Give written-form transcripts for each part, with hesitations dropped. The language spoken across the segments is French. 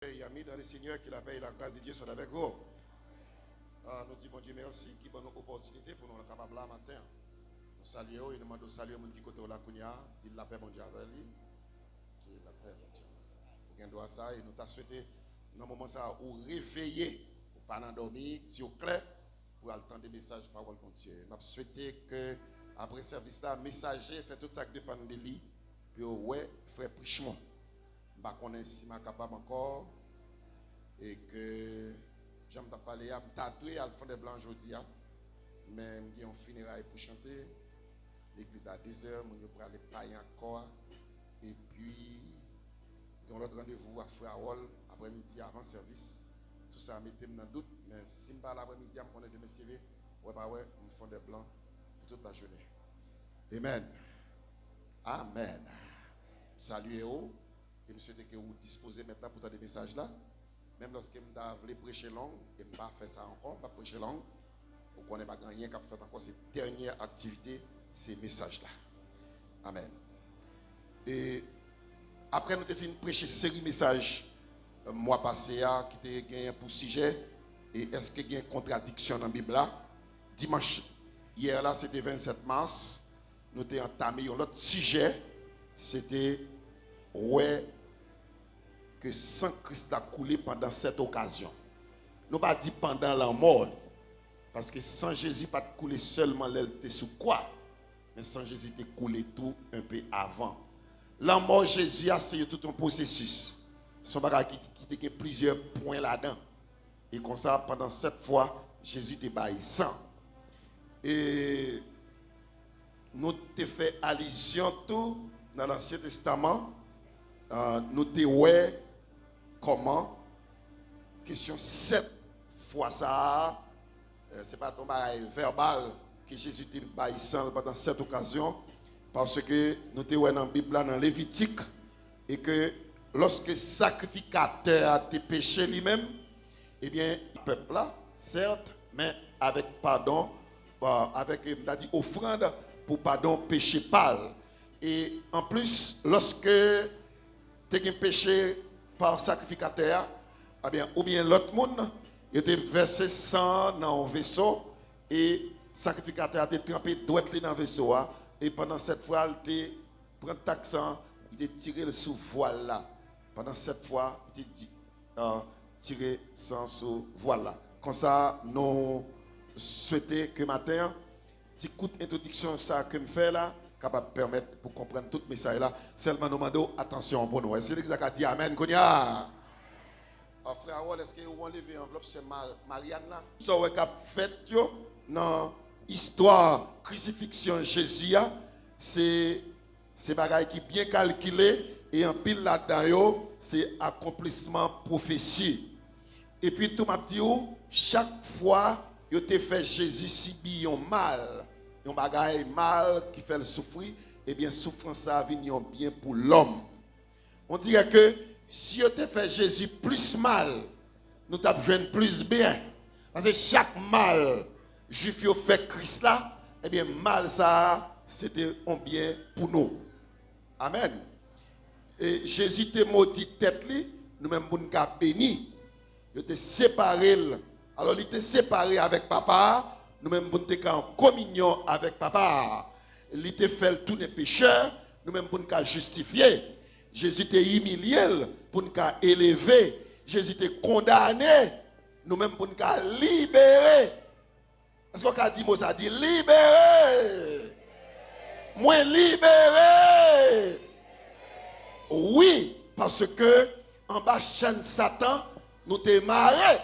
Et amis dans le Seigneur, que la paix et la grâce de Dieu soient avec vous. Nous disons bon Dieu merci qui donne nous opportunité pour nous être capables là matin. Nous saluons et nous demandons saluer les gens qui côté la Kounia, dit la paix bon Dieu avec lui. Qui la paix bon Dieu. Vous avez droit à ça et nous t'a souhaité dans le moment ça ou réveiller ou pas endormir, si vous clair pour attendre des messages parole de Dieu. Nous souhaité que après service là messager fait tout ça qui dépend de lui puis ouais frère Prichemont. Je ne connais pas si je suis capable encore et que j'aime parler à tatouer à fond des blancs aujourd'hui mais je vais funérailles pour chanter l'église à 2h je vais aller payer encore et puis on a l'autre rendez-vous à Frère Wall après-midi avant service tout ça mettez-moi dans le doute mais si je parle l'après-midi je connais de mes CV ouais je fais des blancs pour toute la journée amen amen saluez-vous. Et je souhaite que vous disposez maintenant pour des messages là. Même lorsque je voulais prêcher long, et je ne vais pas faire ça encore, je vais prêcher long. Vous ne connaissez pas rien qui a fait encore cette dernière activité, ces messages là. Amen. Et après nous avons fini de prêcher une série de messages, mois passé, qui était gagné pour sujet. Et est-ce qu'il y a une contradiction dans la Bible là? Dimanche, hier là, c'était 27 mars. Nous avons entamé un autre sujet. C'était ouais. Que sang Christ a coulé pendant cette occasion. Nous pas dit pendant la mort. Parce que sang Jésus pas coulé seulement l'était sous quoi. Mais sang Jésus était coulé tout un peu avant. La mort Jésus a c'est tout un processus. Son bagage qui a plusieurs points là-dedans. Et comme ça, pendant 7 fois, Jésus était baillé sang. Et nous te fait allusion tout dans l'Ancien Testament. Nous te ouais comment question 7 fois ça c'est pas ton bail verbal que Jésus te baissant pendant cette occasion parce que nous te voyons dans la Bible dans Lévitique et que lorsque sacrificateur a été péché lui-même eh bien le peuple là certes mais avec pardon avec on a dit offrande pour pardon péché pâle et en plus lorsque tu as un péché par sacrificateur, eh bien, ou bien l'autre monde, il était versé sang dans un vaisseau et le sacrificateur a été trempé droit dans le vaisseau. Et pendant cette fois, il prend l'accent, il était tiré sous voile là. Pendant cette fois, il était tiré sous voile là. Comme ça, nous souhaitons que matin, petit coup d'introduction ça que je fais là, capable de permettre pour comprendre tout le message là. Seulement nous demandons attention pour nous. Est-ce que vous avez dit Amen? Frère, est-ce que vous enlevez l'enveloppe sur Marianne là? Ça vous avez fait dans l'histoire crucifixion Jésus, c'est bagaille qui bien calculé et en pile là-dedans, c'est accomplissement prophétie. Et puis tout m'a dit, chaque fois, vous avez fait Jésus subir un mal. Un bagaille mal qui fait le souffrir, et bien souffrance ça vient bien pour l'homme. On dirait que si on te fait Jésus plus mal, nous t'avons plus bien. Parce que chaque mal, juif yo fait Christ là, et bien mal ça, c'était un bien pour nous. Amen. Et Jésus te maudit tête li, nous même pour nous béni. Il te séparé. Alors il te séparé avec papa. Nous-mêmes, nous sommes en communion avec papa. Il était fait tous les pécheurs. Nous-mêmes, nous sommes justifiés. Jésus était humilié pour nous élever. Jésus était condamné. Nous-mêmes, pour nous libérer. Est-ce qu'on a dit, moi, ça dit libérer? Moi, libérer. Oui, parce que en bas, chaîne Satan, nous t'es marré.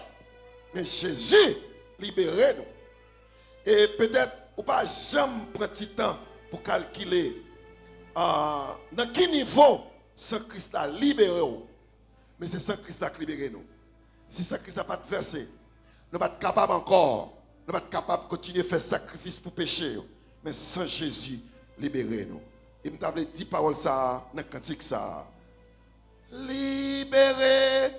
Mais Jésus, libérez nous. Et peut-être, ou pas jamais prendre du temps pour calculer dans quel niveau Saint Christ a libéré nous. Mais c'est Saint Christ qui a libéré nous. Si Saint Christ n'a pas versé, nous ne sommes pas capables encore, nous ne sommes pas capables de continuer à faire sacrifice pour pécher. Mais Saint Jésus libéré nous. Et nous avons dit paroles ça, dans le cantique ça. Libéré,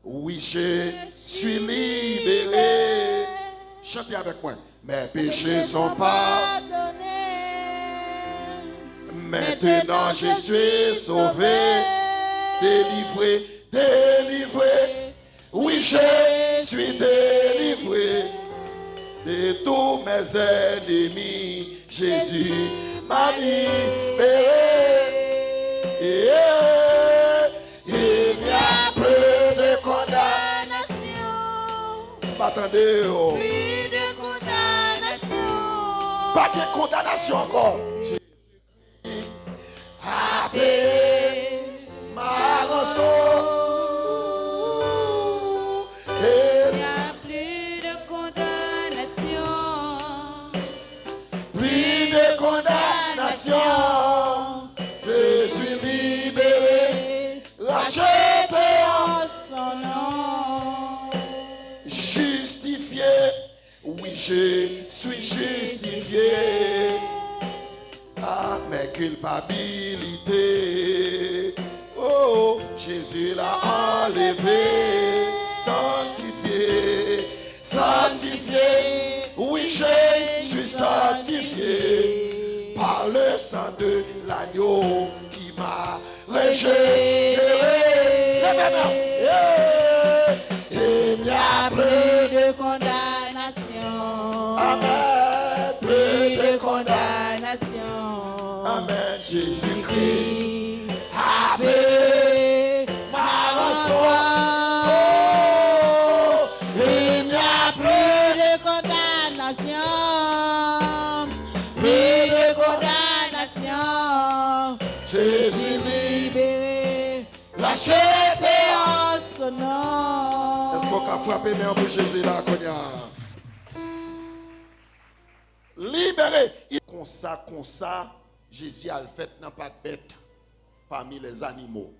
oui je suis libéré. Chantez avec moi. Mes péchés sont pardonnés. Maintenant je suis sauvé, délivré délivré. Oui, je suis délivré de tous mes ennemis. Jésus m'a libéré. Il n'y a plus de condamnation. Attendez, oh. Plus de condamnation. Pas de condamnation encore. Jésus a payé ma rançon. Il n'y a plus de condamnation. Plus de condamnation. Je suis libéré, racheté en son nom. Justifié, oui, je suis justifié. Ah, mes culpabilités, oh, Jésus l'a enlevé. Sanctifié, sanctifié, oui, je suis sanctifié par le sang de l'agneau qui m'a régénéré. Il n'y a plus de condamnation. Amen, plus de condamnation. Amen, Jésus-Christ a payé ma rançon. Il n'y a plus de condamnation. Plus de condamnation. Je suis libéré, racheté en son nom. Est-ce qu'on a frappé mais pour Jésus là, Konya? Libéré. Comme ça, Jésus a le fait n'a pas de bête parmi les animaux.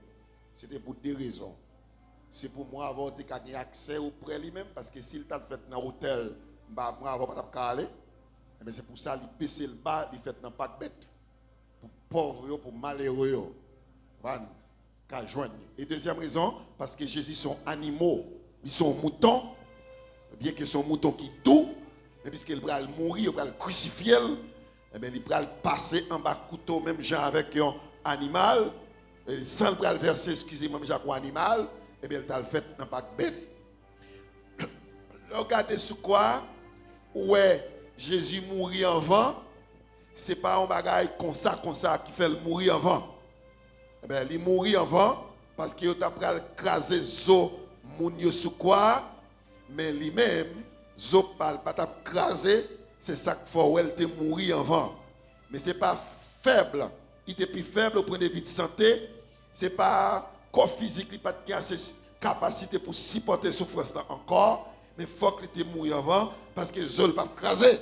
C'était pour deux raisons. C'est pour moi avoir accès auprès de lui-même, parce que s'il t'a fait dans l'hôtel, moi avoir pas aller. Mais c'est pour ça qu'il pèse le bas, il fait n'a pas de bête. Pour pauvres, pour malheureux. Et deuxième raison, parce que Jésus sont animaux, ils sont moutons, bien que sont moutons qui tout, mais puisqu'il va mourir, il va le crucifier, il va le passer en bas couteau, même genre avec un animal, sans le verser, excusez-moi, même genre un animal, et bien il t'a le fait dans pas de bête. Regardez sous quoi, ouais, Jésus mourit en vent, c'est pas un bagage comme ça qui fait le mourir en vent. Eh bien, il mourit avant parce qu'il a crasé zo moun yo sous quoi, mais lui-même, zo pas crasé, c'est ça qu'il faut elle te mourir avant. Mais c'est pas faible, il était plus faible au point de vue de santé, c'est pas corps physique, il n'a pas de capacité pour supporter souffrance encore, mais il faut qu'il te mourir avant parce que zo pas crasé.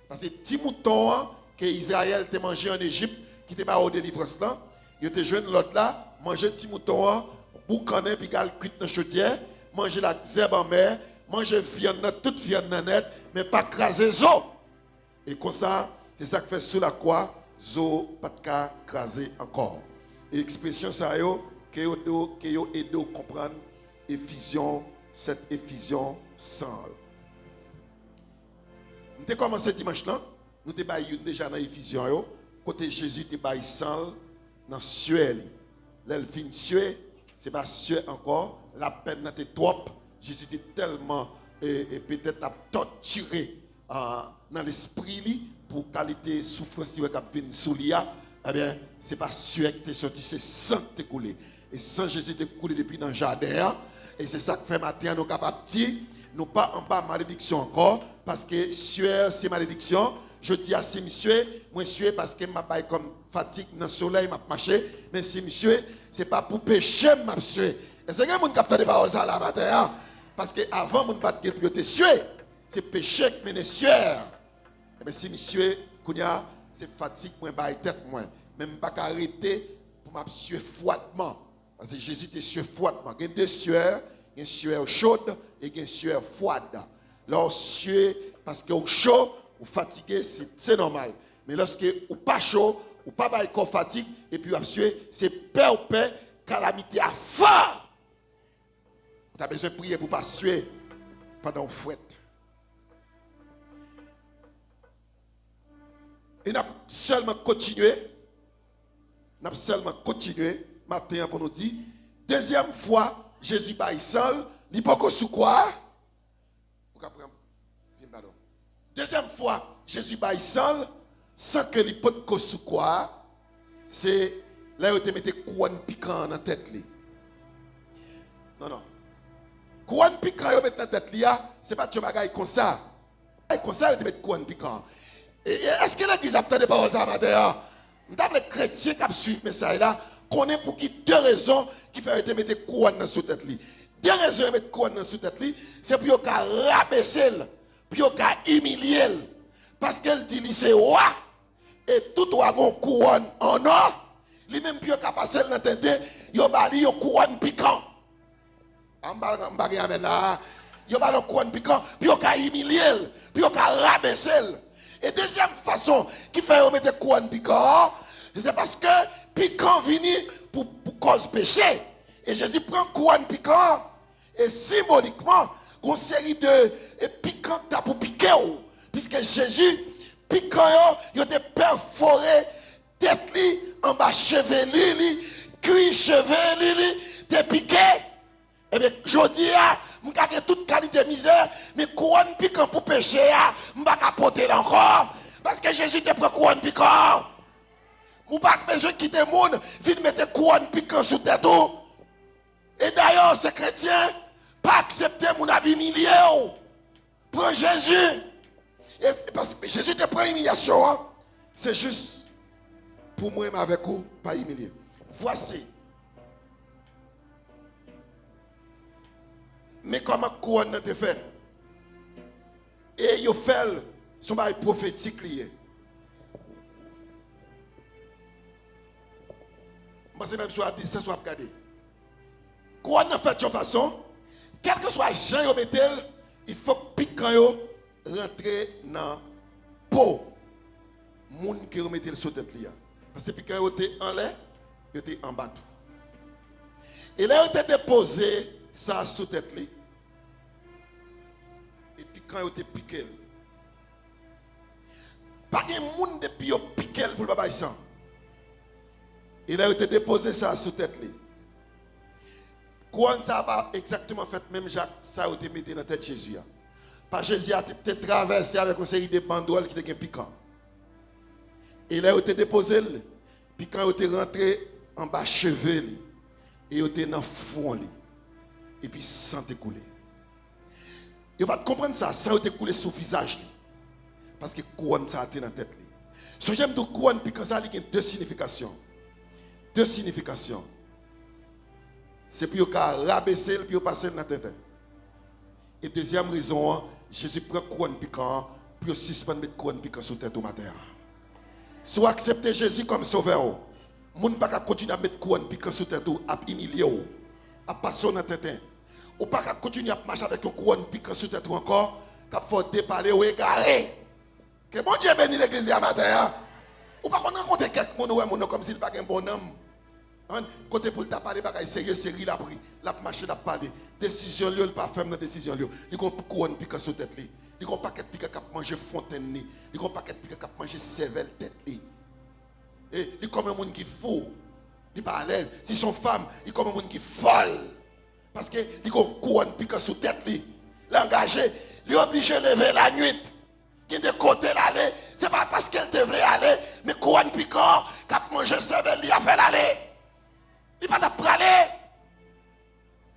Parce que petit mouton que Israël t'a mangé en Égypte, qui était pas au délivrance là. Il était jeune l'autre là, manger petit mouton, boucaner puis gal cuit dans chaudière, manger la zèbre en mer, manger viande toute viande net, mais pas craser zo. Et comme ça, c'est ça que fait sous la croix, zo pas de craser encore. Et expression ça yo que yo aide comprendre Éphésiens, cette Éphésiens 100. Nous avons commencé dimanche là, nous avons déjà dans Éphésiens yo, côté Jésus te bail 100 dans sueur. L'elle fin sueur, c'est pas sueur encore, la peine n'était trop. Jésus était tellement et peut-être a torturé dans l'esprit pour qualité souffrance qui vient sous l'ia. Eh bien, c'est pas sueur qui est sorti, c'est sang qui est coulé. Et sang Jésus est coulé depuis dans le jardin. Et c'est ça que fait matin nous capables de dire, nous pas en bas malédiction encore, parce que sueur c'est malédiction. Je dis à si monsieur, moi sueur parce que m'a pas comme fatigue dans le soleil, m'a marché, mais si monsieur, c'est pas pour pécher, m'a sueur. Est-ce que vous captez des paroles ça là matin? Parce que avant mon pas de pied sueur, c'est péché qui mène sueur. Mais si monsieur, c'est fatigue moi bail tête moi, même pas arrêter pour m'a sueur froidement. Parce que Jésus était sueur froidement. Il y a deux sueurs, il y a une sueur chaude et une sueur froide. Lorsque sueur parce que au chaud ou fatigué, c'est normal. Mais lorsque ou pas chaud, ou pas bail corps fatigue et puis sueur, c'est paix ou paix, calamité à fort. Tu as besoin de prier pour ne pas suer pendant une fouette. Et nous avons seulement continué matin pour nous dire, deuxième fois, Jésus baille seul, il pas qu'on sous quoi? Deuxième fois, Jésus baille seul, sans que il pas qu'on sous quoi? C'est là où tu mettais couronne piquant dans la tête. Non, non. Couronne piquant dans la tête, c'est pas tu bagaille comme ça. Comme ça, tu mets couronne piquant. Est-ce que l'église a entendu des paroles ça matin? Nous avons les chrétiens qui suivent ce message là, qu'on est pour qui deux raisons qui font te mettre couronne dans sous tête. Deux raisons de mettre couronne dans sous tête, c'est pour qu'on rabaisser, pour qu'on humilier. Parce qu'elle dit c'est roi. Et tout wagon couronne en or, lui-même puis qu'on passer dans tête, yo bali yo couronne piquant. En bas avec là, yo bali couronne piquant, puis qu'on humilier, puis qu'on rabaisser. Et deuxième façon qui fait mettre couronne piquant, c'est parce que piquant vient pour cause péché. Et Jésus prend couronne piquant et symboliquement une série de piquants pour piquer. Puisque Jésus piquant il a perforé tête li en bas chevelu cuir chevelu te piqué. Et bien je dis m'ka toute qualité misère mais couronne piquant pour péché m'pa porter encore parce que Jésus te prend couronne piquant. Ou pas besoin de quitter le monde, vite mettre couronne piquant sous tête. Et d'ailleurs, ces chrétiens, pas accepter mon habit humilié. Prends Jésus. Et parce que Jésus te prend humiliation, c'est juste pour moi avec vous, pas humilier. Voici. Mais comment couronne te fait? Et il fait son bail prophétique lié. C'est même soit dit, c'est soit regardé. Quoi ne fait de façon, quel que soit Jean Yobetel, il faut que piquant rentre dans la peau. Moun qui remettait le tête là. Parce que piquant était en l'air, il était en bas. Et là, il était déposé ça sous tête là. Et piquant était piqué. Pas de moun depuis piqué pour le baba ici. Il a été déposé ça sous tête. Quand ça va exactement fait, même Jacques, ça a été mis dans la tête de Jésus. Parce que Jésus a été traversé avec une série de banderoles qui étaient piquants. Il a été déposé, puis quand il était rentré en bas cheveux, et il était dans le front, et puis sang coulé. Il va comprendre ça, sang était coulé sur le visage. Parce que couronne ça a été dans la tête. Ce que j'aime de couronne, puis quand ça a deux significations. Deux significations. C'est pour rabaisser puis passer dans la tête. Et deuxième raison, Jésus prend couronne piquant pour suspendre mettre couronne piquant sur tête au matin. Si vous acceptez Jésus comme sauveur, vous ne pouvez pas continuer à mettre couronne piquant sur tête à humilier, à passer dans la tête. Ou pas continuer à marcher avec une couronne piquant sur tête encore, qu'à faire déparler ou égarer. Que bon Dieu bénisse l'église à matin. Ou pas qu'on rencontre quelqu'un comme s'il n'est pas un bonhomme. Côté pour ta parler bagaille sérieux série la pris la marcher la parler décision lui pas ferme dans décision lui il gon couronne pique sur tête lui il gon paquet pique cap manger fontaine lui il gon paquet pique cap manger cervelle tête lui et il comme un monde qui fou il pas à l'aise si son femme il comme un monde qui folle parce que il gon couronne pique sur tête lui l'engagé il obligé lever la nuit qui de côté l'aller c'est pas parce qu'elle devrait aller mais couronne piquant cap manger cervelle lui a fait l'aller. Il n'est pas d'aller.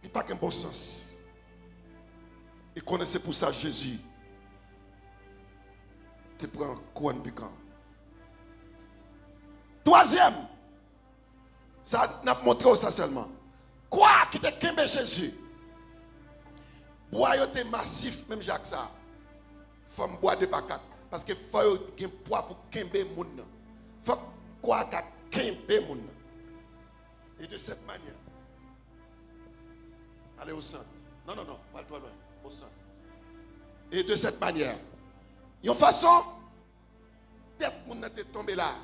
Il n'a pas qu'un bon sens. Et connaissez pour ça Jésus. Tu prends couronne piquant. Troisième. Ça n'a pas montré ça seulement. Quoi qui te kembe Jésus? Bois était massif, même Jacques ça. Femme bois de pacat. Parce que faut un poids pour kembe moun. Faut quoi qu'a kembe moun. Et de cette manière, allez au centre. Non, pas toi loin, au centre. Et de cette manière, il y a une façon, tête moun nan te tomber là.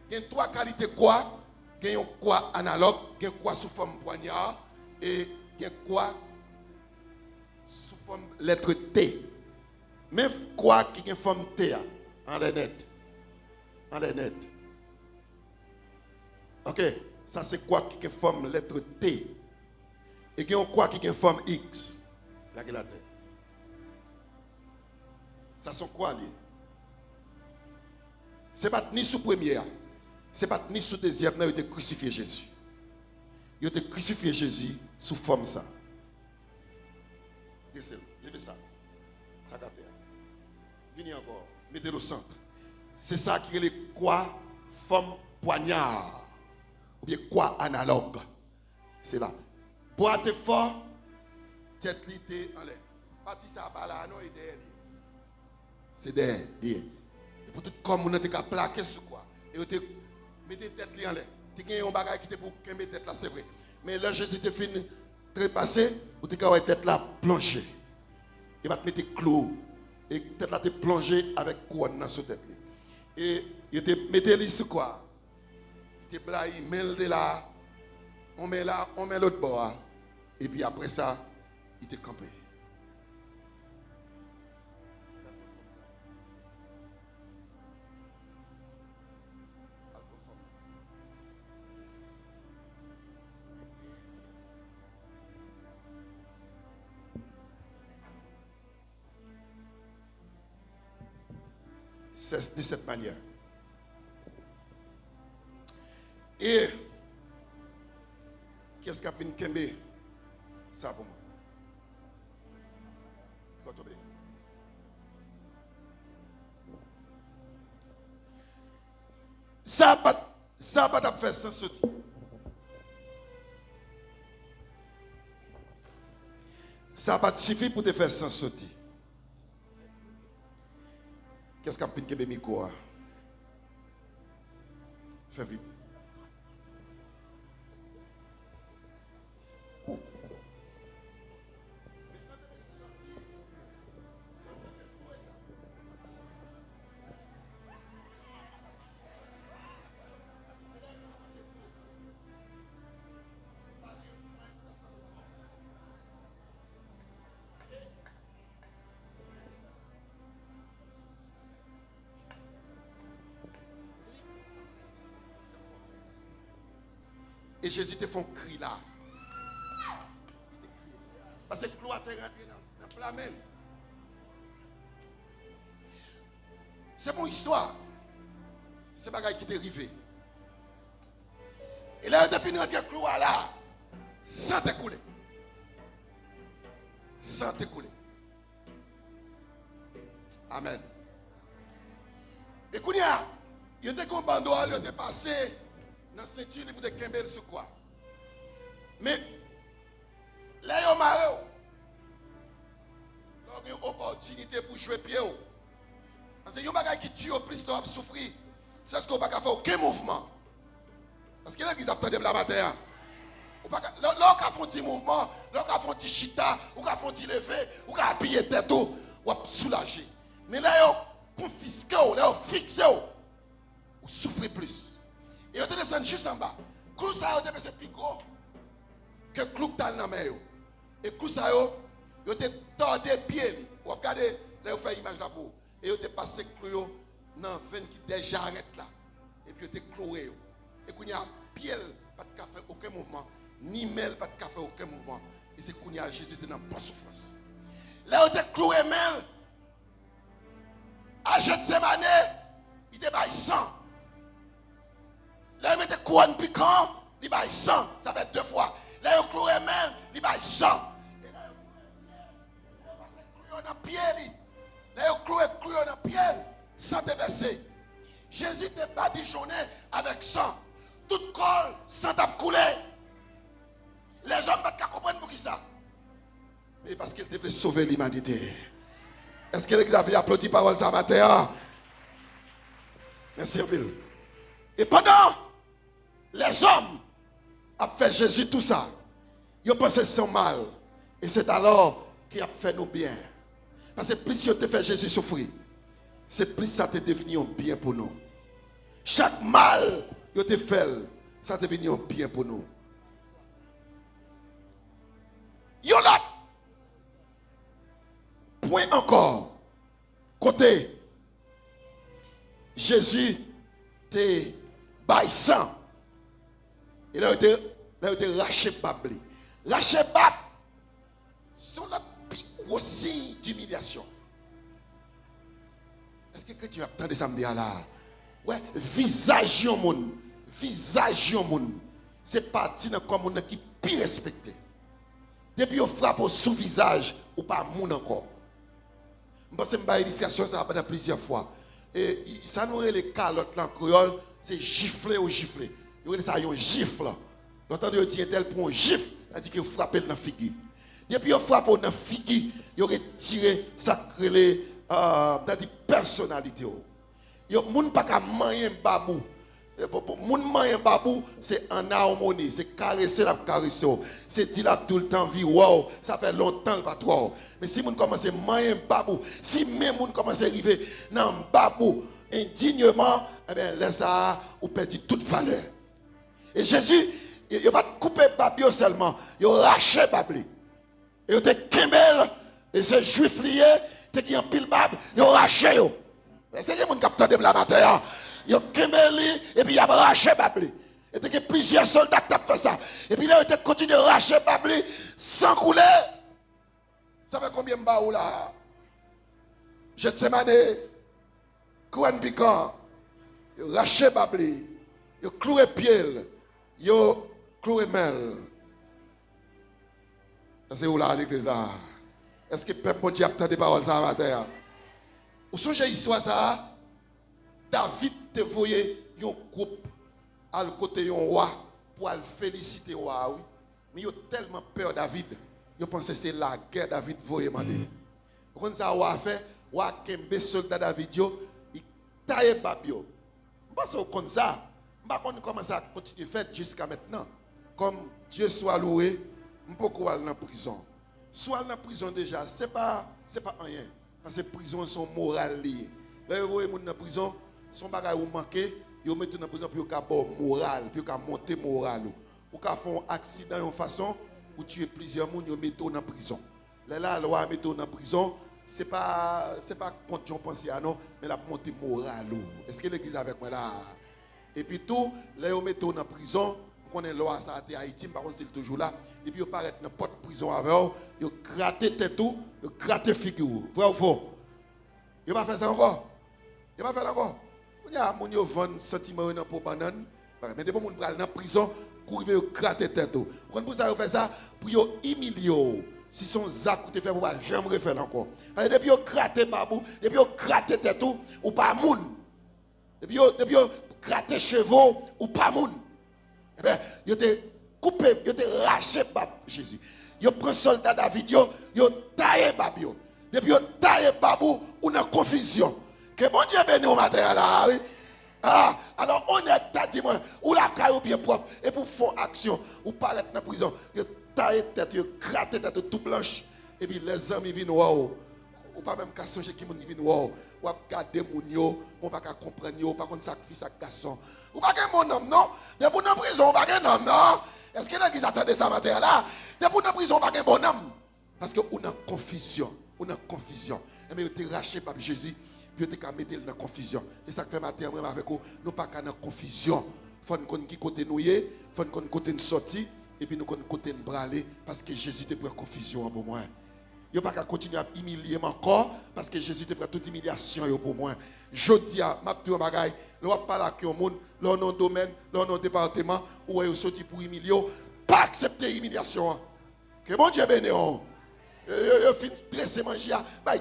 Il y a trois qualités quoi? Il y a quoi analogue, il y a quoi sous forme poignard, et il y a quoi sous forme lettre T. Même quoi qui est forme T en les net. En les net. Ok? Ça c'est quoi qui forme lettre T. Et qui ont quoi qui est une forme X. Là, qui est la terre. Ça sont quoi, lui? Ce n'est pas ni sous première. Ce n'est pas ni sous deuxième. Non, il a crucifié Jésus. Il a crucifié Jésus sous forme ça. Descendez, levez ça. Ça à terre. Venez encore. Mettez-le au centre. C'est ça qui est le quoi forme poignard. Ou bien quoi analogue. C'est là. Boîte fort, tête litée en l'air. Parti ça par là, non, et derrière. C'est derrière. Et pour tout comme on a plaqué sur quoi. Et vous mettez tête en l'air. Tu as un bagage qui était pour mettre tête là, c'est vrai. Mais là, Jésus te fini trépasser, vous avez tête là plongée. Il va te mettre clou. Et tête là te plongée avec couronne dans sa tête. Et il te mettez sur quoi? Il te blaye, met de là. On met là, on met l'autre bord. Et puis après ça, il te campé. C'est de cette manière. Et qu'est-ce qu'a fait Kembe? Ça pour moi. Ça va pas faire sans sauter. Ça va pas suffire pour te faire sans sauter. Qu'est-ce qu'a fait Kembe Miko? Fais vite. Et Jésus te fait un cri là. Parce que Clou a rentré dans le plamel. C'est mon histoire. C'est bagaille qui t'est arrivé. Et là, il a fini de Clou là. Sans t'écouler. Sans t'écouler. Amen. Et quand il y a un bandeau, il était passé dans la ceinture pour te kember sur quoi. Mais là, il y a une opportunité pour jouer pied. Parce que il y a un bagage qui tue au plus de souffrir. C'est ce qu'on ne peut pas faire aucun mouvement. Parce que là, ils attendent la matin. Là, on fait un petit mouvement, là, on fait un petit chita, on fait un petit lever, on fait appuyer tête, on va soulager. Mais là, on confisque, là, on fixe, on souffre plus. Et on te descend juste en bas. Clou ça, on te plus gros que clou que tu as dans la main. Et clou ça, on te tordé pied. Vous regardez, là, on fait image là pour. Et on te passé clou dans la veine qui déjà arrête là. Et puis on te cloué. Et quand il y a pied, pas de café, aucun mouvement. Ni mêle, pas de café, aucun mouvement. Et c'est quand il y a Jésus dans la souffrance. Là, on te cloué mêle. À Gethsémane, il te baille 100. Là, il met des couronnes piquantes, il baille 100. Ça fait 2 fois. Là, il cloué mêle, il baille 100. Et là, il cloué dans le pied. Là, il cloué dans le pied. Sans te verser. Jésus te badigeonné avec 100. Tout col, sans t'a coulé. Les hommes ne peuvent pas comprendre pour qui ça. Mais parce qu'il devait sauver l'humanité. Est-ce que l'église a applaudi parole ça matin? Merci, Bill. Et pendant les hommes ont fait Jésus tout ça, ils ont pensé son mal. Et c'est alors qu'il a fait nous bien. Parce que plus ils ont fait Jésus souffrir, c'est plus ça te devenu un bien pour nous. Chaque mal qu'ils ont fait, ça te devenu un bien pour nous. Yo là. Point encore. Côté. Jésus te baille sang. Et là, il était raché babli. Lâcher bab, c'est un gros signe d'humiliation. Est-ce que tu attends de ça me dire là? Ouais, visage au monde. Visage au monde. C'est parti dans comme monde qui pire respecté. Depuis on frappe au sous-visage ou pas moun encore. Je pense que je vais illustration ça pendant plusieurs fois. Et ça nous les calottes en créole, c'est gifler ou gifler. Vous ça un gifle. L'entendez on dit tel pour un gifle, ça dit que vous frappez dans la figure. Depuis on frappe dans la figure, il aurait tiré ça créé dans des personnalités. Yo moun pas ka manger babou. Moun manger babou, c'est en harmonie, c'est caresser la caresser. C'est dire là tout le temps vie wow, ça fait longtemps pas trop. Mais si moun commence à manger babou, si même moun commence à arriver dans babou indignement, eh bien laisse ça ou perdre toute valeur. Et Jésus, il pas couper babio seulement, il raché babli. Il était kembel et ces juifs liés, qui en pile bab, il raché yo. C'est les gens qui ont la matin. Ils ont kembeli et puis ils ont raché babli. Et il y a plusieurs soldats qui ont fait ça. Et puis là, ils ont continué à racher babli sans couler. Ça fait combien de baou là? Getsemane, Kouan Piquant, ils ont raché babli. Ils ont cloué pied. Ils ont cloué mel. C'est où là l'église là? Est-ce que le peuple Dieu a entendu des paroles ça matin? Vous songez l'histoire ça? David te voyait un groupe à côté d'un roi pour le féliciter le roi. Oui. Mais il a tellement peur David. Il pense que c'est la guerre David voyait demander. Quand ça roi fait, roi kembe soldat David il taille babio. Parce que comme ça, je ne sais pas comment ça continue faire jusqu'à maintenant. Comme Dieu soit loué, je ne peux pas aller en prison. Soit dans la prison déjà, ce n'est pas rien. Parce que les prisons sont morales liées. Là, vous voyez les gens dans la prison, son bagage ou manqué, ils mettent dans la prison pour qu'ils aient moral, pour qu'ils monter moral. Ou qu'ils font un accident de façon où tuer plusieurs personnes, ils mettent dans la prison. Là, la loi met dans la prison, ce n'est pas contre Jean pensé à non, mais la montée morale. Est-ce que l'église avec moi là? Et puis tout, là, ils mettent dans la prison. On est loi ça à Haïti, par contre c'est toujours là. Et puis ils paraissent dans porte prison avec eux, ils grattent tête tout, ils grattent figure. Vrai ou faux? Ils pas fait ça encore. Ils pas fait encore. On y a mon yo vend sentiment dans pour banane, mais des gens qui dans prison, pour ils gratter tête tout. Quand vous ça fait ça pour humilier. Si son zak ou te fait pour pas jamais refaire encore. Depuis ils grattent babou, depuis ils grattent tête tout ou pas moun. Depuis ils grattent chevaux ou pas moun. Eh bien, ils ont coupé, ils ont raché Jésus. Ils ont pris soldat David, ils ont taillé Babio. Depuis ils ont taillé Babou, on a confusion. Que bon Dieu bénisse au matin là, oui. Ah, alors on est dit moi, ou la caille bien propre, et pour faire action, ou paraître dans la prison, ils ont taillé tête, ils ont gratté tête tout blanche, et puis les hommes ils viennent wow. Ou pas même qu'à songer qui viennent wow. Ou à garder mon yo, on pas qu'à comprendre yo, pas qu'on sacrifie sa garçon. Ou pas qu'un bon homme non, de pour dans prison pas qu'un homme non. Est-ce que l'église attendait ça matin là? De pour dans prison pas qu'un bon homme. Parce que on a confusion, Et mais tu raché par Jésus, puis tu as mettre dans confusion. Et ça fait matin moi avec vous, nous pas qu'à dans confusion. Faut qu'on qui côté nous y, faut qu'on côté nous sorti et puis nous côté nous braler parce que Jésus te prend confusion pour moi. Je ne peux pas continuer à humilier encore parce que Jésus te prend toute humiliation pour moi. Je dis à ma petite bagaille, je ne parle pas au monde, dans nos domaines, dans nos départements, où ils sorti pour humilier, pas accepter l'humiliation. Que bon Dieu bénisse. Je finis de dresser manger,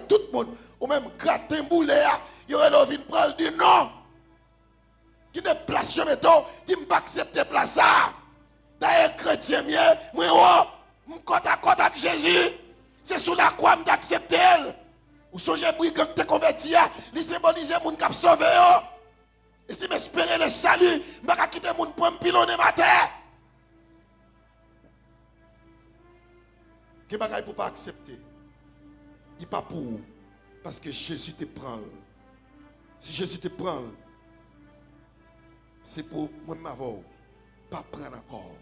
tout le monde, ou même gratter un boulet, il y aurait l'envie de prendre du non. Qui ne place pas, mettons, qui ne pas accepter place ça. D'ailleurs, chrétien, moi, je suis côte à côte avec Jésus. C'est sous la croix que d'accepter elle. Ou songez brigand que tu converti, il symbolise les gens qui ont sauvé. Et si m'espérer le salut, je ne vais pas quitter les gens pour me pilonner ma terre. Qu'est-ce que pour pas accepter? Il n'est pas pour vous. Parce que Jésus te prend. Si Jésus te prend, c'est pour moi m'avoir pas prendre encore.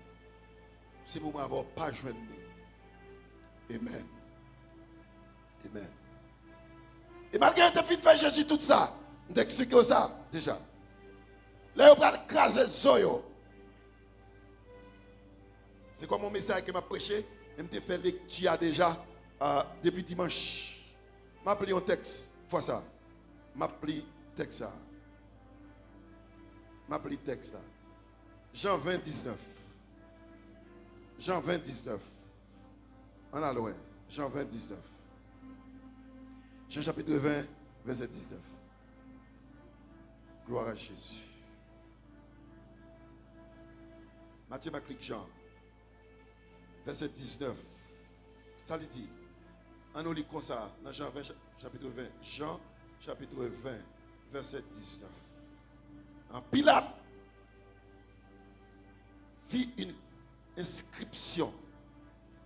C'est pour m'avoir pas joindre. Amen. Amen. Et malgré que tu as fait Jésus tout ça, je t'explique ça déjà. Là, on va craser Zoyo. C'est comme mon message que m'a prêché, je me fait lecture déjà depuis dimanche. M'a pris un texte, fois ça. M'a pris texte ça. M'a pris texte ça. Jean 20, 19. Jean 20, 19. On a loin. Jean 20, 19. Jean chapitre 20, verset 19. Gloire à Jésus. Matthieu m'a cliqué Jean. Verset 19. Ça lui dit. On nous lit comme ça dans Jean 20, chapitre 20. Jean chapitre 20, verset 19. En Pilate fit une inscription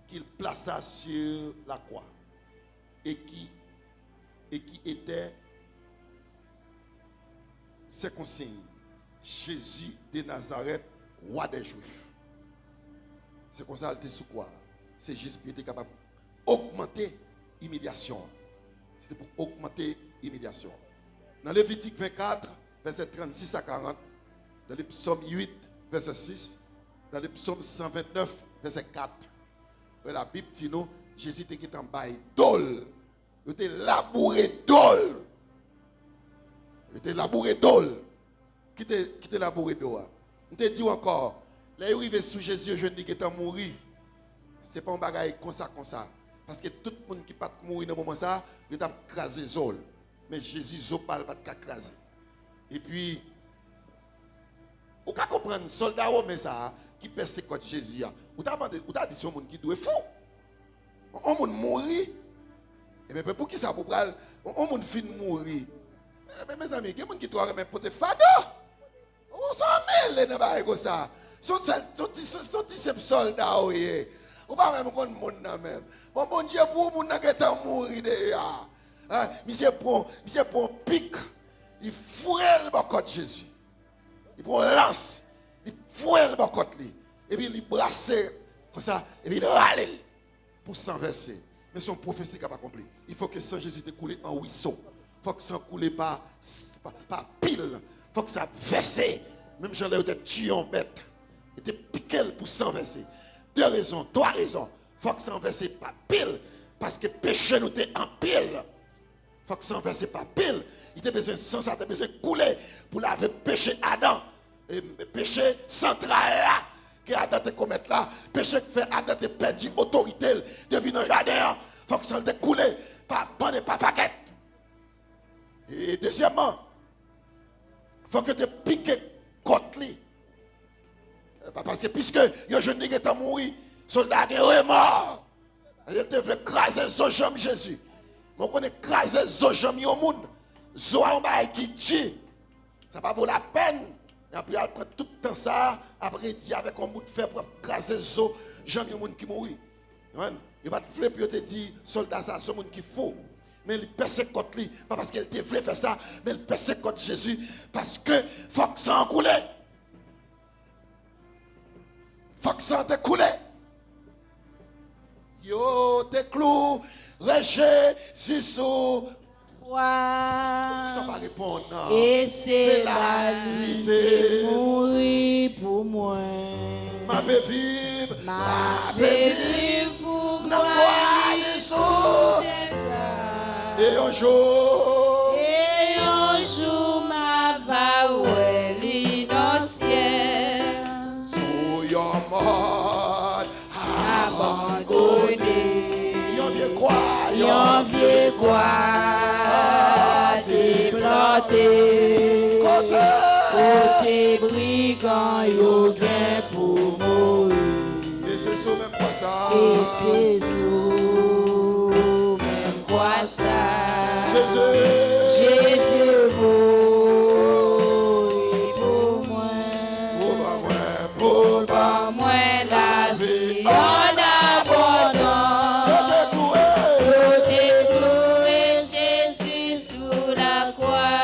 qu'il plaça sur la croix et qui était ces consignes. Jésus de Nazareth, roi des Juifs. C'est comme ça qu'il était sous quoi? C'est Jésus qui était capable d'augmenter l'humiliation. C'était pour augmenter l'humiliation. Dans Lévitique 24, verset 36 à 40, dans le psaume 8, verset 6, dans le psaume 129, verset 4, la Bible dit nous, Jésus était en bas d'ol. Il était labouré d'ol. Il était labouré d'ol. Qui était labouré d'ol? Il te dit encore, là, il arrive sous Jésus, je dis qu'il est mort. Ce n'est pas un bagage comme ça. Parce que tout le monde qui pas mourir dans ce moment ça, il a crasé Zol. Mais Jésus Zol pas crasé. Et puis, vous pouvez comprendre, soldat romain ça, qui persécute Jésus. Vous avez dit que c'est un monde qui doit fou. Un monde mourir. Et bien, pour qui ça vous parle? Un monde fin mourir. Mais mes amis, il y a des gens qui doivent remettre pour te fado. Vous s'en mêlez dans le comme ça. Son petit soldat, oui. Ou pas même qu'on monde même. Bon Dieu pour moun n'a qu'à mourir déjà. Monsieur prend un pic, il fouille le bacot de Jésus. Il prend un lance, il fouille le bacot lui et puis il brasse comme ça et puis il râle pour s'en verser. Mais son prophétie n'a pas accompli. Il faut que sang Jésus te coule en ruisseau. Il faut que ça coule pas pile. Il faut que ça verse. Même j'en ai été tué en bête. Il était piqué pour s'en verser. 2 raisons, 3 raisons. Il faut que ça ne verse pas pile. Parce que péché nous est en pile. Il faut que ça ne verse pas pile. Il a besoin de sang, ça a besoin de couler pour laver péché Adam. Et péché central là, que Adam te commettre là. Péché qui fait Adam te perdre autorité depuis nos jardins. Il faut que ça te coule. Pas bonne et pas paquet. Et deuxièmement, il faut que tu piques côte li. Parce que puisque le jeune qui est mort, le soldat est mort. Il devait écraser les jambes Jésus. Mais on écraser les jambes au monde. Zoa qui tue. Ça va vaut la peine. Et après, elle prend tout le temps ça. Après, il dit avec un bout de fer pour écraser les jambes au monde qui mourit. Il va te faire puis te dire, soldat, ça, c'est un monde qui faux. Mais il persécute lui. Pas parce qu'il te voulait faire ça, mais il persécute Jésus. Parce que faut que ça en coule. Faut que ça te coule. Yo te clou, réché, sous. Ça va répondre. Et c'est la vérité. Mourir pour moi. Ma paix vive. Ma paix vive pour gloire et un jour. Et un jour ma va ouer dans le ciel. Sous yon mort. Abandonné. Yon vieux quoi. Yon vieux quoi. Déplanté. Côté brigand, yo gain pour mourir. Et c'est ça même quoi ça. Et c'est ça même quoi ça. Jésus mourit pour moi. Pour moi la vie en abondance. Yo t'ai cloué Jésus sous la croix.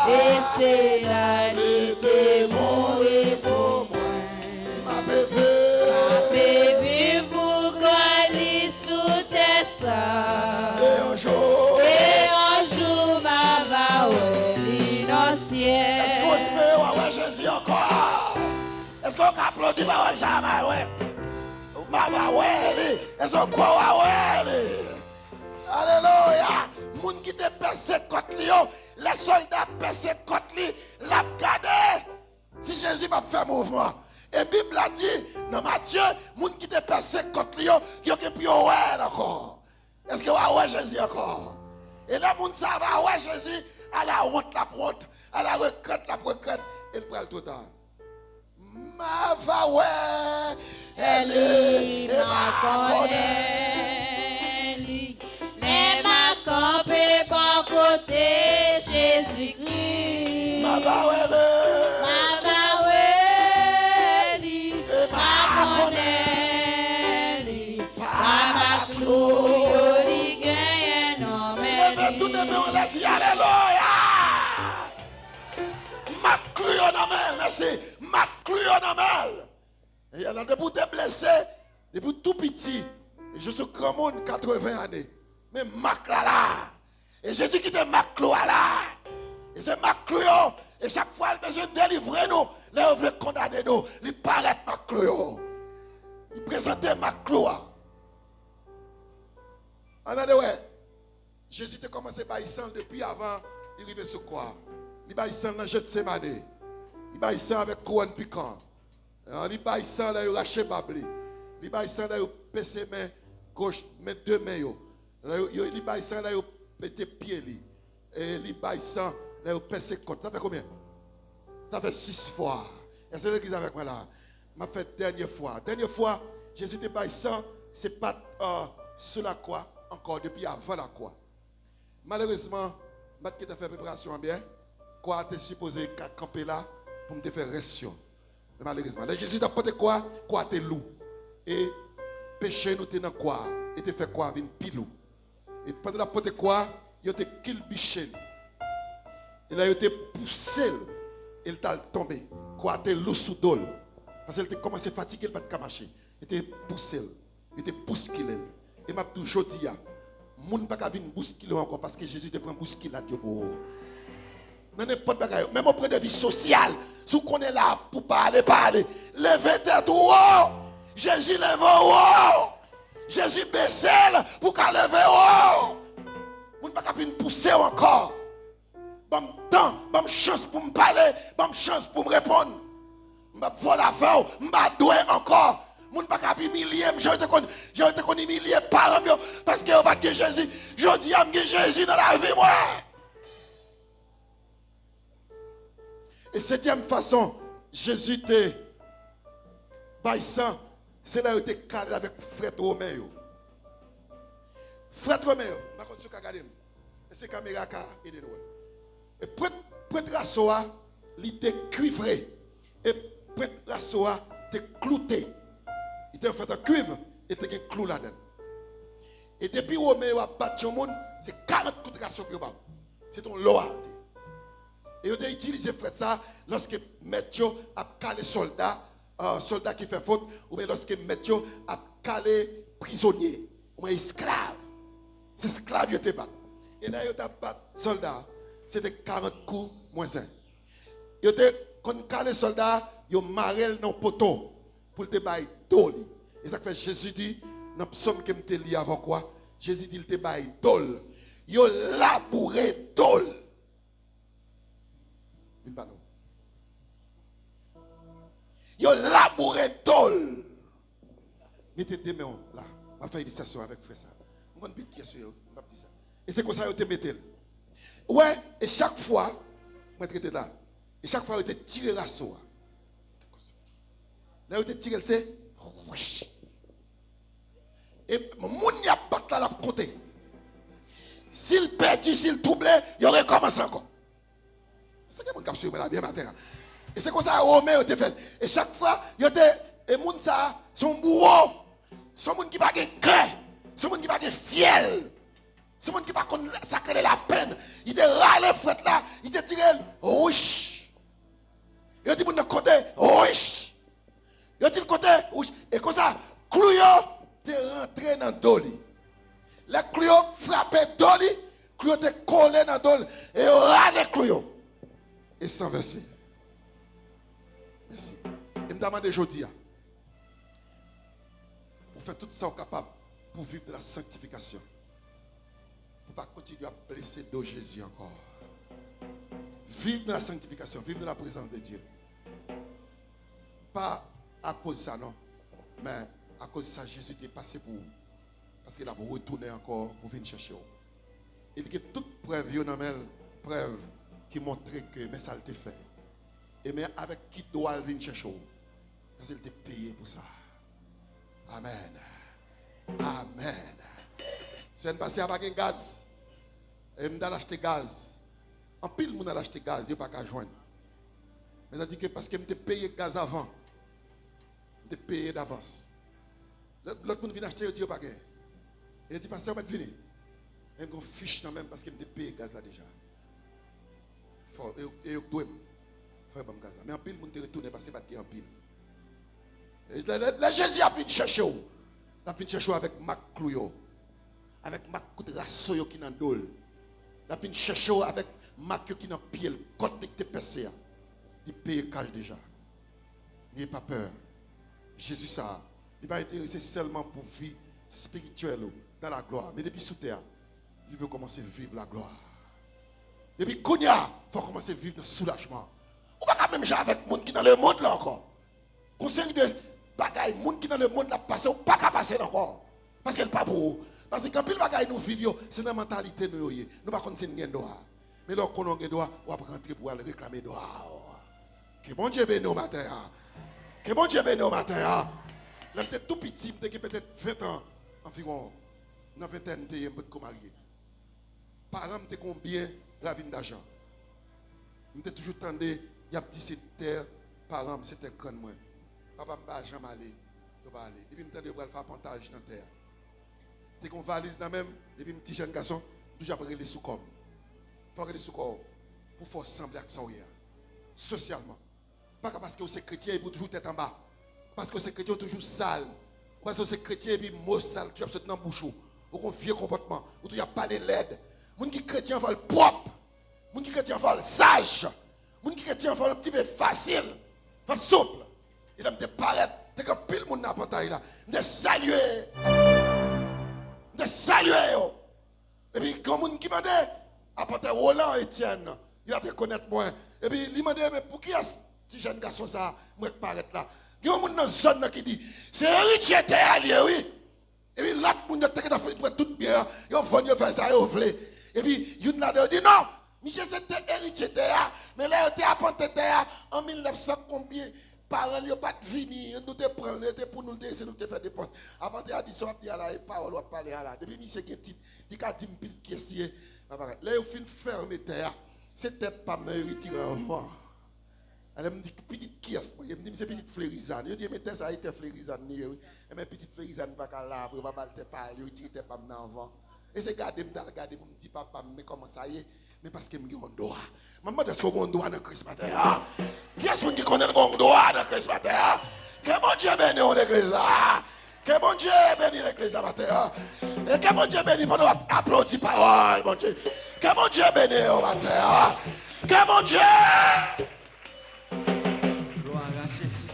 Et c'est là qu'il était mort pour moi. Ma paix vive pour gloire. dit parole ça mal ouais. Maman ouais, elles sont quoi ouais. Alléluia. Moun qui te percé contre lui, les soldats percé contre lui, l'a gardé. Si Jésus va faire mouvement. Et la Bible a dit dans Matthieu, moun qui te percé contre lui, il y a que plus ouais encore. Est-ce que ouais Jésus encore? Et là moun ça va ouais Jésus à la honte la honte, à la requête et le prend tout temps. Ma va ouais, elle est ma connaît. Les ma campé bon côté Jésus-Christ. Ma va ouais, ma connaît. Ma clou li gagne non mais. Tout de même on a dit alléluia. Ma clou en mal, merci. Ma clou en mal. Et il y en a des bouts de blessés, des bouts tout petits. Et juste au grand monde 80 années. Mais Mac là. Et Jésus qui te Mac là. Et c'est Mac et chaque fois il besoin de délivrer nous. Là il veut condamner nous. Il paraît Mac il présentait Mac Attendez ouais. Jésus a commencé par Issan depuis avant d'arriver sur quoi. Il va Issan dans le jeu de Sémané. Il va Issan avec couronne piquant. Il va Issan là il lâché babli. Il va Issan là il pèse main gauche, met deux mains yo. Il va Issan là il pété pied li. Et il va Issan là il pèse côte. Ça fait combien? Ça fait 6 fois. Est-ce que l'église avec moi là? M'a fait dernière fois. Dernière fois, Jésus te baille sang, c'est pas sur la croix encore depuis avant la croix. Malheureusement, maintenant que tu as fait préparation bien, quoi tu es supposé camper là pour me faire réaction. Mais malheureusement, là, Jésus t'a porté quoi t'es loup. Et péché nous t'es dans quoi? Et t'es fait quoi? Vin pilou. Et pendant la porté quoi? Il t'a kilbiché. Et là, il t'a poussé. Il t'a tombé. Quoi t'es loup sous dol. Parce qu'elle t'a commencé à fatiguer, elle va te marcher. Il t'a poussé. Il t'a bousculé. Et m'a toujours dit, moun pas venir bousculer encore parce que Jésus te prend bousculer Dieu pour. N'importe quoi. Même au point de vue social, si on est là pour parler. Levez tête haut. Jésus lève haut. Jésus baisse pour qu'elle lève haut. Moun pas venir pousser encore. Bon temps, bon chance pour me parler, bon chance pour me répondre. M'a voilà faire, m'a doué encore. Moun pas cap humilier, j'ai été qu'on humilier par eux parce que on pas de Jésus. Je dis à Jésus dans la vie moi. Et septième façon, Jésus te baissant, c'est là où tu es calé avec frère Romain. Frère Romain, je vais continuer à regarder. Et c'est caméra qui a aidé nous. Et prêtre Rassoa, il était cuivré. Et prêtre Rassoa, il était clouté. Il était fait en cuivre et il était clou là-dedans. Et depuis Romain a battu le monde, c'est 40 coups de Rassoa. C'est ton loi. Et il a utilisé ça lorsque Matthieu a calé soldat qui fait faute, ou bien lorsque Matthieu a calé prisonnier, ou bien esclave. C'est esclave qui était battu. Et là, il a battu soldat. C'était 40 coups moins 1. Quand il calé soldat, il a marré dans le poteau pour te bailler doli. Et ça fait Jésus dit, dans le psaume que je lis avant quoi, Jésus dit, il te baille dol. Il a labouré dol. Il a labouré dol. Mettez deux mains là. Je vais faire une illustration avec frère ça. Je vais une petite question. Et c'est comme ça que tu mettez. Ouais, et chaque fois, je vais là. Et chaque fois, je vais tirer la soie. Là, je vais tirer, c'est. Et mon n'y a pas là, la compter. S'il perdit, s'il troublait, il aurait commencé encore. C'est que mon cap sur là, bien matin. Et c'est comme ça, Romain, il fait. Et chaque fois, il y a des gens, ça, son bourreau, son monde qui n'a pas de cœur, son monde qui n'a pas de fiel. Ce monde qui va sacrer la peine, il te râle frère là, il te tire ouch. Il dit mon côté ouch. Il dit le côté ouch. Et comme ça, Clouyo te rentré dans Doli. Le Clouyo frappé Doli, Clouyo te collé dans Doli et râle Clouyo. Et sans verser. Merci. Et me demande aujourd'hui, faire tout ça capable pour vivre de la sanctification. Pour ne pas continuer à blesser de Jésus encore. Vivre de la sanctification, vivre de la présence de Dieu. Pas à cause de ça, non. Mais à cause de ça, Jésus est passé pour vous. Parce qu'il a retourné encore pour venir chercher vous. Il y a toute preuve, preuve qui montre que mais ça a été fait. Et mais avec qui doit venir chercher vous? Parce qu'il était payé pour ça. Amen. Amen. Si vous passez avec un gaz, et vous allez acheter gaz. En pile, vous allez acheter gaz, vous n'avez pas qu'à joindre. Mais ça dit que parce que vous avez payé gaz avant, vous avez payé d'avance. L'autre monde vient acheter, il dit pas gagné. Il dit, pasteur, vous êtes venu. Et vous avez fiche quand même parce que vous avez payé gaz là déjà. Et vous doit faire un gaz là. Mais en pile, vous avez retourné parce que vous avez en pile. Le Jésus a venu chercher vous. Il a venu chercher avec Mac Clouyo. Avec Mac Koudrasso qui est dans le dos. Il a venu chercher avec Mac qui est dans le pied. Le côte qui est percé. Il paye cash déjà. N'ayez pas peur. Jésus, ça, il n'est pas intéressé seulement pour vivre spirituelle dans la gloire. Mais depuis sous terre, il veut commencer à vivre la gloire. Depuis Kounia, il faut commencer à vivre dans le soulagement. On ne va pas même jouer avec les gens qui sont dans le monde là encore. Conseil de bagaille, les gens qui sont dans le monde là passé, on ne va pas passer encore. Parce qu'elle n'est pas pour vous. Parce que quand pile bagaille nous vivons, c'est dans la mentalité nous. Nous ne pas connaître une droit. Mais lorsqu'on a un droit, on va rentrer pour aller réclamer droit. Que bon Dieu bénisse au matin. Que bon Dieu bénisse au matin. Là, j'étais tout petit, j'étais peut-être 20 ans environ. Dans 20 ans, j'étais un peu de marié. Parents, j'étais combien ravine d'argent. J'étais toujours tendu, il y a petit terre, parents, c'était grand moi. Papa m'a jamais allé, je vais aller. Et puis je vais faire pontage dans la terre. J'étais une valise dans même, et puis un petit jeune garçon, toujours après les sous-corps. Il faut aller les sous-corps pour faire sembler avec ça socialement. Pas parce que vous êtes chrétien et vous toujours tête en bas. Parce que vous êtes chrétien toujours sale. Parce que vous êtes chrétien et puis mot sale, tu as absolument dans bouchon. Ou un vieux comportement. Ou tu as pas de l'aide. Les gens qui sont chrétiens font le propre. Les gens qui sont chrétiens font le sage. Les gens qui sont chrétiens font un petit peu facile. Font le souple. Il a me paraître. Dès que pile le monde n'a pas taille là. De saluer. De saluer. Et puis quand les gens qui m'ont dit, apporter Roland Etienne, il va te connaître moi. Et puis il m'a dit, mais pour qui est-ce petit jeune garçon ça, moi qui paraît là. Il y a un monde dans la zone qui dit, c'est héritier allié, oui. Et puis l'autre monde qui a fait tout bien, il a venu faire ça, il a voulu. Et puis il a dit, non, monsieur c'était héritier terre, mais là il a apporté terre en 1900 combien. Parents n'ont pas venu, nous te prendre, pour nous laisser nous te faire des postes. Avant de dire ça, il y a la parole, on va parler à la. Depuis monsieur qui est petit, il a dit une petite question. Là il fin fermer terre, c'était pas me retirer enfant. Elle me dit petite kiosque, elle me dit c'est petite fleurisane. Je dis mais ça a été fleurisane et mais petite fleurisane pas qu'à l'arbre, va pas te parler, retirer tes pas avant. Et c'est garder me dit papa mais comment ça y est? Mais parce que me un droit. Maman est-ce qu'on a un droit dans Christ matin? Qui est-ce qui connaît un droit dans Christ matin? Que bon Dieu bénisse l'église. Que bon Dieu bénisse l'église matin. Et que bon Dieu bénisse pour nous applaudir parole, mon Dieu. Que bon Dieu bénisse au matin. Que bon Dieu. Gloire à Jésus.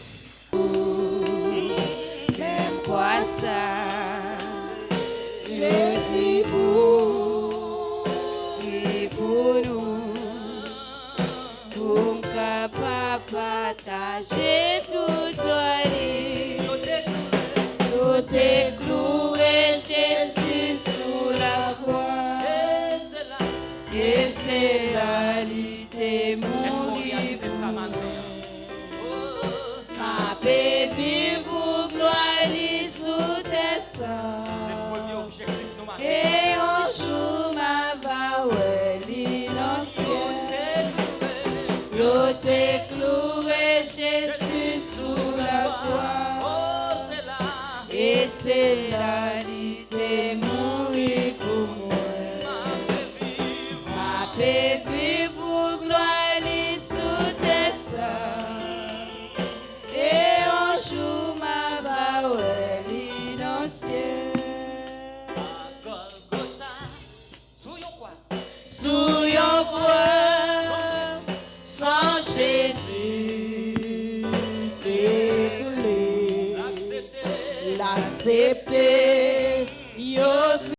Même quoi ça, Jésus pour nous, pour capable partager toute gloire. Nous t'es cloué Jésus sous la croix, et c'est la lutte mourir pour ma baby pour gloire sous tes sangs. Et